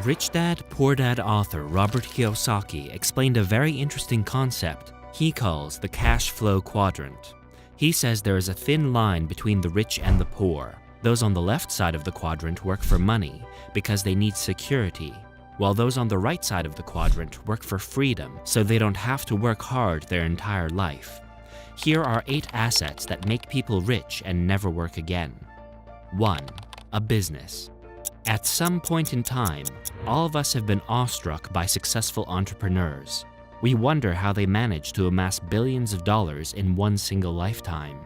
Rich Dad, Poor Dad author Robert Kiyosaki explained a very interesting concept he calls the cash flow quadrant. He says there is a thin line between the rich and the poor. Those on the left side of the quadrant work for money because they need security, while those on the right side of the quadrant work for freedom so they don't have to work hard their entire life. Here are 8 assets that make people rich and never work again. 1. A business. At some point in time, all of us have been awestruck by successful entrepreneurs. We wonder how they manage to amass billions of dollars in one single lifetime.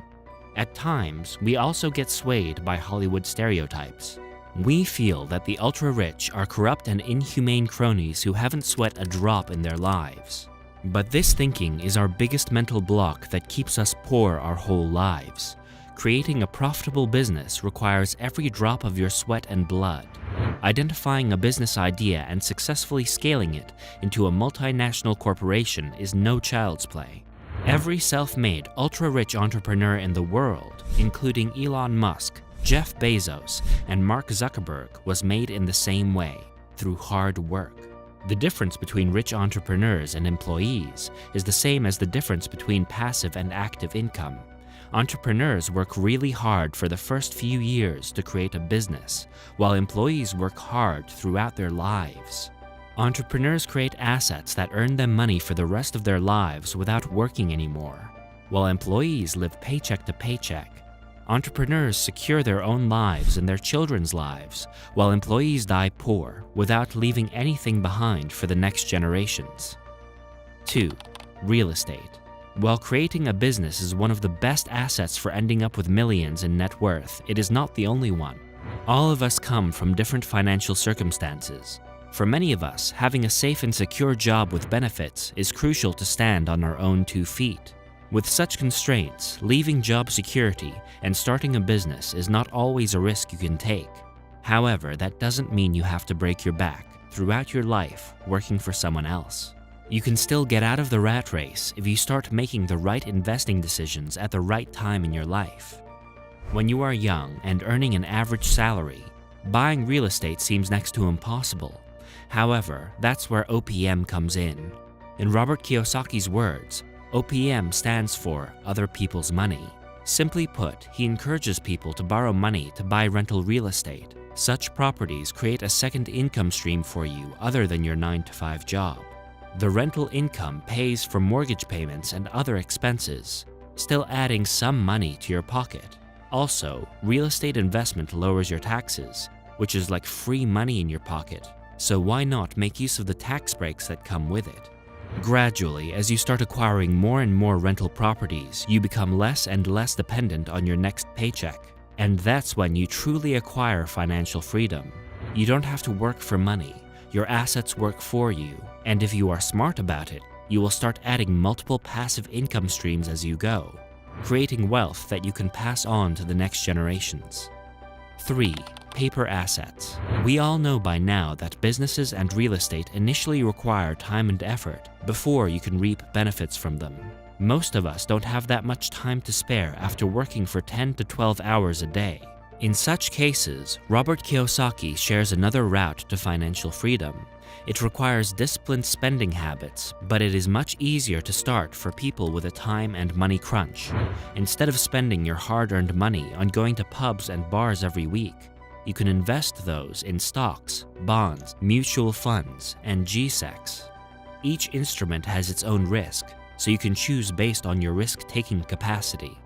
At times, we also get swayed by Hollywood stereotypes. We feel that the ultra-rich are corrupt and inhumane cronies who haven't sweat a drop in their lives. But this thinking is our biggest mental block that keeps us poor our whole lives. Creating a profitable business requires every drop of your sweat and blood. Identifying a business idea and successfully scaling it into a multinational corporation is no child's play. Every self-made, ultra-rich entrepreneur in the world, including Elon Musk, Jeff Bezos, and Mark Zuckerberg, was made in the same way, through hard work. The difference between rich entrepreneurs and employees is the same as the difference between passive and active income. Entrepreneurs work really hard for the first few years to create a business, while employees work hard throughout their lives. Entrepreneurs create assets that earn them money for the rest of their lives without working anymore, while employees live paycheck to paycheck. Entrepreneurs secure their own lives and their children's lives, while employees die poor without leaving anything behind for the next generations. 2. Real estate. While creating a business is one of the best assets for ending up with millions in net worth, it is not the only one. All of us come from different financial circumstances. For many of us, having a safe and secure job with benefits is crucial to stand on our own 2 feet. With such constraints, leaving job security and starting a business is not always a risk you can take. However, that doesn't mean you have to break your back throughout your life working for someone else. You can still get out of the rat race if you start making the right investing decisions at the right time in your life. When you are young and earning an average salary, buying real estate seems next to impossible. However, that's where OPM comes in. In Robert Kiyosaki's words, OPM stands for Other People's Money. Simply put, he encourages people to borrow money to buy rental real estate. Such properties create a second income stream for you other than your 9-to-5 job. The rental income pays for mortgage payments and other expenses, still adding some money to your pocket. Also, real estate investment lowers your taxes, which is like free money in your pocket, so why not make use of the tax breaks that come with it? Gradually, as you start acquiring more and more rental properties, you become less and less dependent on your next paycheck. And that's when you truly acquire financial freedom. You don't have to work for money. Your assets work for you. And if you are smart about it, you will start adding multiple passive income streams as you go, creating wealth that you can pass on to the next generations. 3. Paper assets. We all know by now that businesses and real estate initially require time and effort before you can reap benefits from them. Most of us don't have that much time to spare after working for 10 to 12 hours a day. In such cases, Robert Kiyosaki shares another route to financial freedom. It requires disciplined spending habits, but it is much easier to start for people with a time and money crunch. Instead of spending your hard-earned money on going to pubs and bars every week, you can invest those in stocks, bonds, mutual funds, and G-Secs. Each instrument has its own risk, so you can choose based on your risk-taking capacity.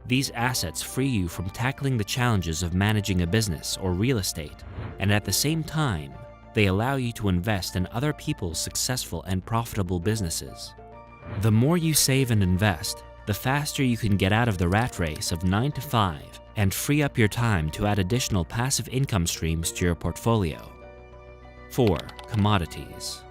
These assets free you from tackling the challenges of managing a business or real estate, and at the same time, they allow you to invest in other people's successful and profitable businesses. The more you save and invest, the faster you can get out of the rat race of 9 to 5 and free up your time to add additional passive income streams to your portfolio. 4. Commodities.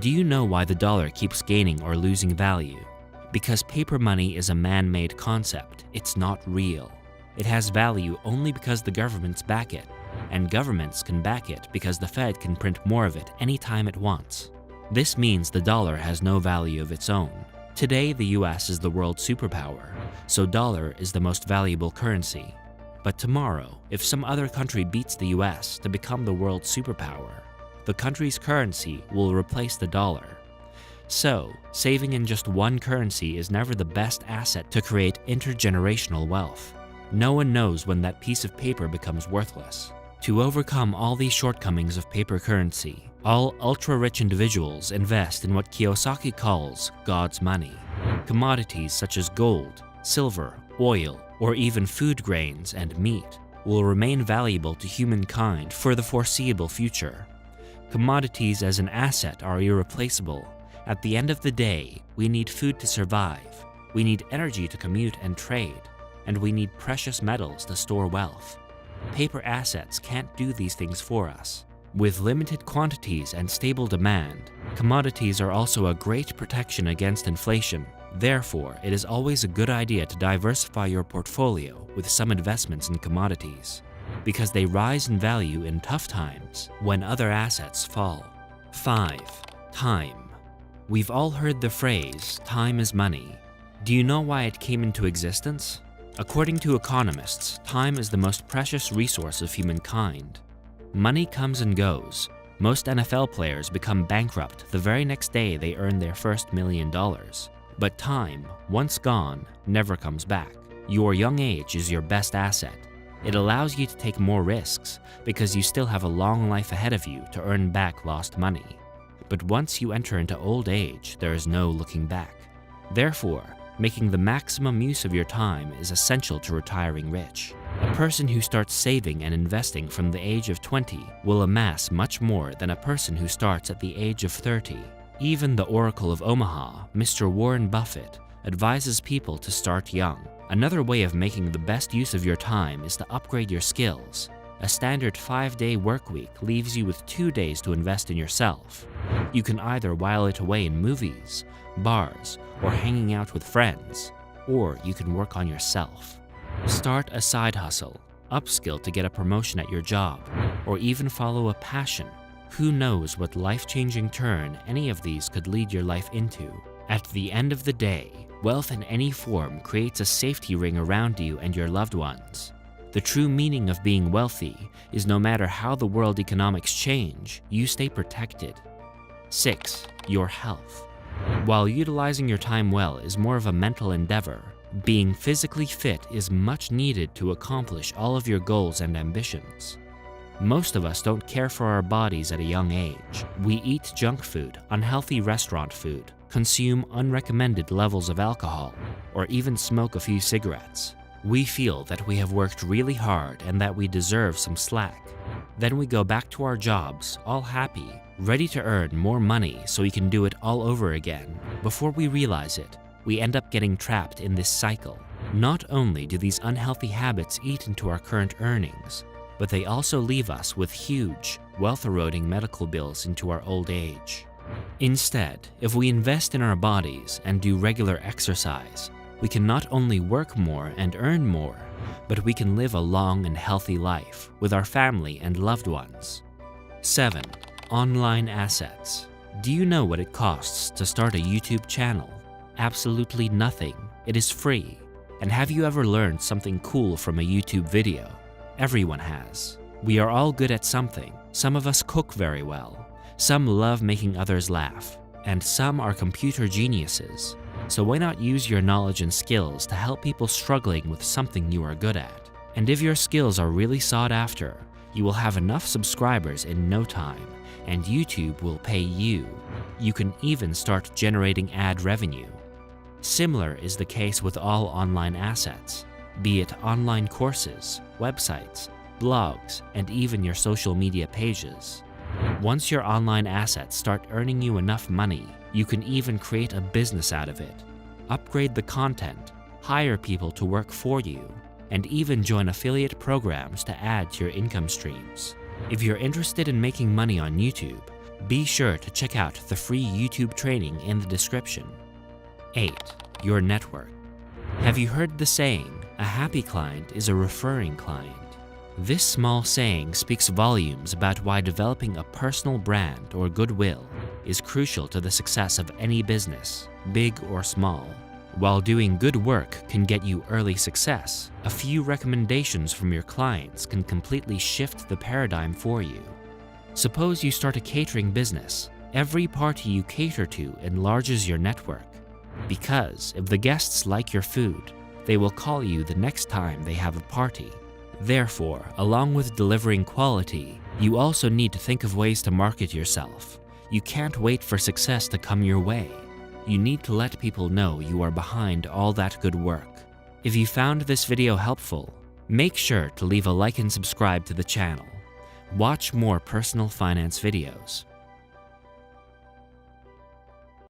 Do you know why the dollar keeps gaining or losing value? Because paper money is a man-made concept. It's not real. It has value only because the governments back it, and governments can back it because the Fed can print more of it anytime it wants. This means the dollar has no value of its own. Today, the US is the world superpower, so dollar is the most valuable currency. But tomorrow, if some other country beats the US to become the world superpower, the country's currency will replace the dollar. So, saving in just one currency is never the best asset to create intergenerational wealth. No one knows when that piece of paper becomes worthless. To overcome all these shortcomings of paper currency, all ultra-rich individuals invest in what Kiyosaki calls God's money. Commodities such as gold, silver, oil, or even food grains and meat will remain valuable to humankind for the foreseeable future. Commodities as an asset are irreplaceable. At the end of the day, we need food to survive, we need energy to commute and trade, and we need precious metals to store wealth. Paper assets can't do these things for us. With limited quantities and stable demand, commodities are also a great protection against inflation. Therefore, it is always a good idea to diversify your portfolio with some investments in commodities, because they rise in value in tough times when other assets fall. 5. Time. We've all heard the phrase, time is money. Do you know why it came into existence? According to economists, time is the most precious resource of humankind. Money comes and goes. Most NFL players become bankrupt the very next day they earn their first $1 million. But time, once gone, never comes back. Your young age is your best asset. It allows you to take more risks because you still have a long life ahead of you to earn back lost money. But once you enter into old age, there is no looking back. Therefore, making the maximum use of your time is essential to retiring rich. A person who starts saving and investing from the age of 20 will amass much more than a person who starts at the age of 30. Even the Oracle of Omaha, Mr. Warren Buffett, advises people to start young. Another way of making the best use of your time is to upgrade your skills. A standard 5-day work week leaves you with 2 days to invest in yourself. You can either while it away in movies, bars, or hanging out with friends, or you can work on yourself. Start a side hustle, upskill to get a promotion at your job, or even follow a passion. Who knows what life-changing turn any of these could lead your life into? At the end of the day, wealth in any form creates a safety ring around you and your loved ones. The true meaning of being wealthy is no matter how the world economics change, you stay protected. 6. Your health. While utilizing your time well is more of a mental endeavor, being physically fit is much needed to accomplish all of your goals and ambitions. Most of us don't care for our bodies at a young age. We eat junk food, unhealthy restaurant food, consume unrecommended levels of alcohol, or even smoke a few cigarettes. We feel that we have worked really hard and that we deserve some slack. Then we go back to our jobs, all happy, ready to earn more money so we can do it all over again. Before we realize it, we end up getting trapped in this cycle. Not only do these unhealthy habits eat into our current earnings, but they also leave us with huge, wealth-eroding medical bills into our old age. Instead, if we invest in our bodies and do regular exercise, we can not only work more and earn more, but we can live a long and healthy life with our family and loved ones. 7. Online assets. Do you know what it costs to start a YouTube channel? Absolutely nothing. It is free. And have you ever learned something cool from a YouTube video? Everyone has. We are all good at something. Some of us cook very well. Some love making others laugh. And some are computer geniuses. So why not use your knowledge and skills to help people struggling with something you are good at? And if your skills are really sought after, you will have enough subscribers in no time, and YouTube will pay you. You can even start generating ad revenue. Similar is the case with all online assets, be it online courses, websites, blogs, and even your social media pages. Once your online assets start earning you enough money, you can even create a business out of it. Upgrade the content, hire people to work for you, and even join affiliate programs to add to your income streams. If you're interested in making money on YouTube, be sure to check out the free YouTube training in the description. 8. Your network. Have you heard the saying, a happy client is a referring client? This small saying speaks volumes about why developing a personal brand or goodwill is crucial to the success of any business, big or small. While doing good work can get you early success, a few recommendations from your clients can completely shift the paradigm for you. Suppose you start a catering business. Every party you cater to enlarges your network. Because if the guests like your food, they will call you the next time they have a party. Therefore, along with delivering quality, you also need to think of ways to market yourself. You can't wait for success to come your way. You need to let people know you are behind all that good work. If you found this video helpful, make sure to leave a like and subscribe to the channel. Watch more personal finance videos.